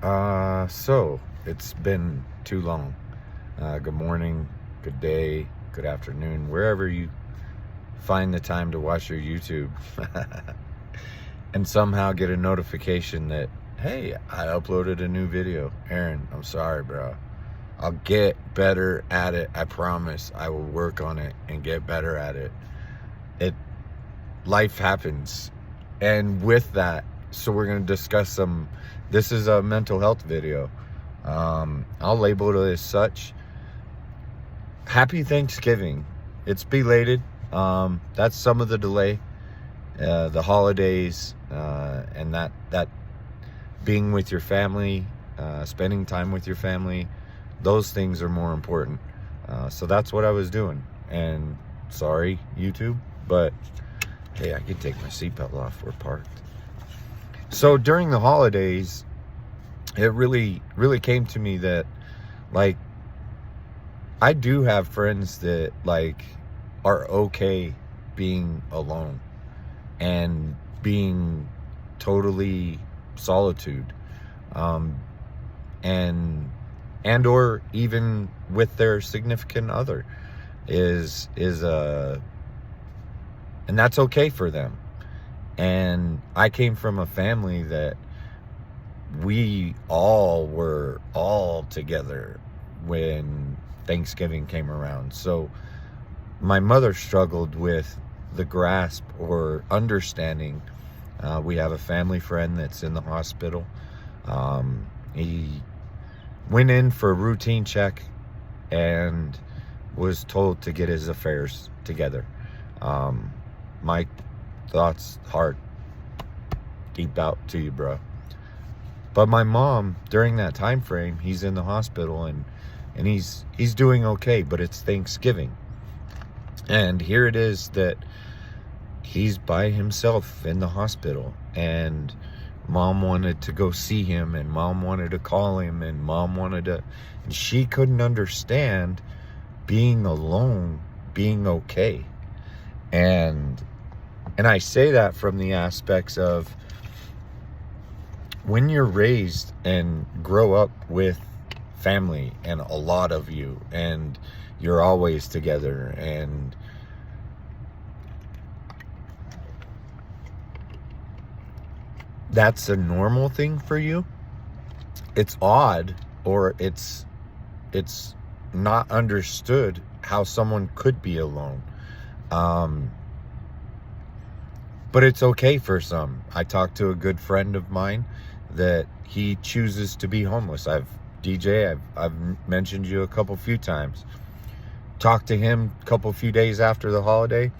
So it's been too long. Good morning, good day, good afternoon, wherever you find the time to watch your YouTube, and somehow get a notification that, hey, I uploaded a new video. Aaron, I'm sorry, bro. I'll get better at it. I promise. I will work on it and get better at it. Life happens, and with that, so we're going to discuss this is a mental health video. I'll label it as such. Happy Thanksgiving. It's belated. That's some of the delay, the holidays, and that being with your family, spending time with your family, those things are more important. So that's what I was doing. And sorry, YouTube, but hey, I can take my seatbelt off. We're parked. So during the holidays, it really came to me that, like, I do have friends that, like, are okay being alone and being totally solitude, and or even with their significant other and that's okay for them. And I came from a family that we all were all together when Thanksgiving came around. So my mother struggled with the grasp or understanding. We have a family friend that's in the hospital. He went in for a routine check and was told to get his affairs together. My thoughts, heart, deep out to you, bro. But my mom, during that time frame, he's in the hospital and he's doing okay, but it's Thanksgiving. And here it is that he's by himself in the hospital, and mom wanted to go see him, and mom wanted to call him, and and she couldn't understand being alone, being okay. And I say that from the aspects of, when you're raised and grow up with family and a lot of you, and you're always together, and that's a normal thing for you, it's odd, or it's not understood how someone could be alone. But it's okay for some. I talked to a good friend of mine that he chooses to be homeless. I've mentioned you a few times. Talked to him a few days after the holiday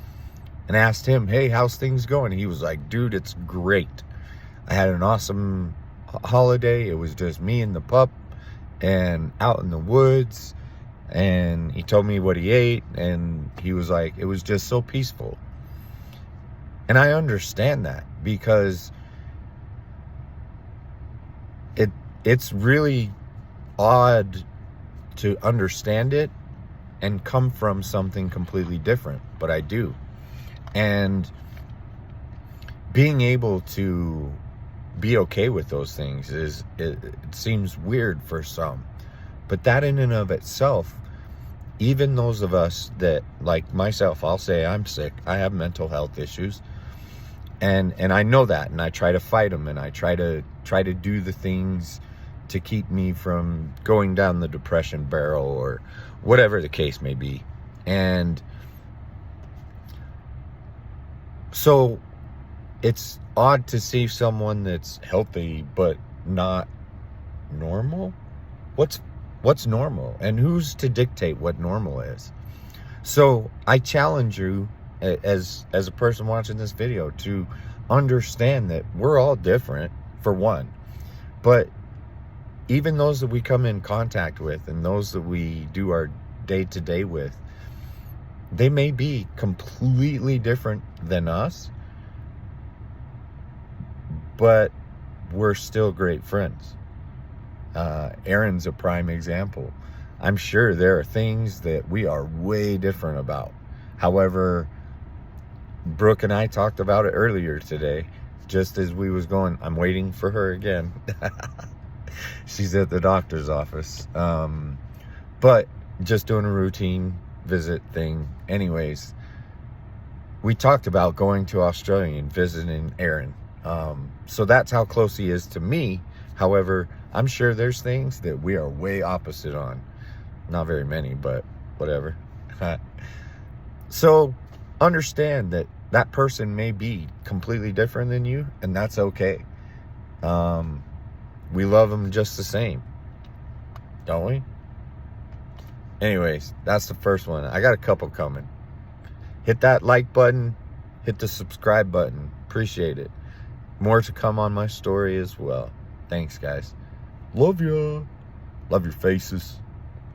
and asked him, hey, how's things going? He was like, dude, it's great. I had an awesome holiday. It was just me and the pup and out in the woods. And he told me what he ate, and he was like, it was just so peaceful. And I understand that, because it's really odd to understand it and come from something completely different, but I do. And being able to be okay with those things it seems weird for some, but that in and of itself, even those of us that, like myself, I'll say I'm sick, I have mental health issues, and I know that, and I try to fight them, and I try to do the things to keep me from going down the depression barrel, or whatever the case may be. And so it's odd to see someone that's healthy but not normal. What's normal, and who's to dictate what normal is? So I challenge you, as a person watching this video, to understand that we're all different, for one, but even those that we come in contact with and those that we do our day-to-day with, they may be completely different than us, but we're still great friends. Aaron's a prime example. I'm sure there are things that we are way different about. However, Brooke and I talked about it earlier today, just as we was going, I'm waiting for her again. She's at the doctor's office. But just doing a routine visit thing. Anyways, we talked about going to Australia and visiting Aaron. So that's how close he is to me. However, I'm sure there's things that we are way opposite on. Not very many, but whatever. So understand that that person may be completely different than you, and that's okay. We love them just the same, don't we? Anyways, that's the first one. I got a couple coming. Hit that like button. Hit the subscribe button. Appreciate it. More to come on my story as well. Thanks, guys. Love ya. Love your faces.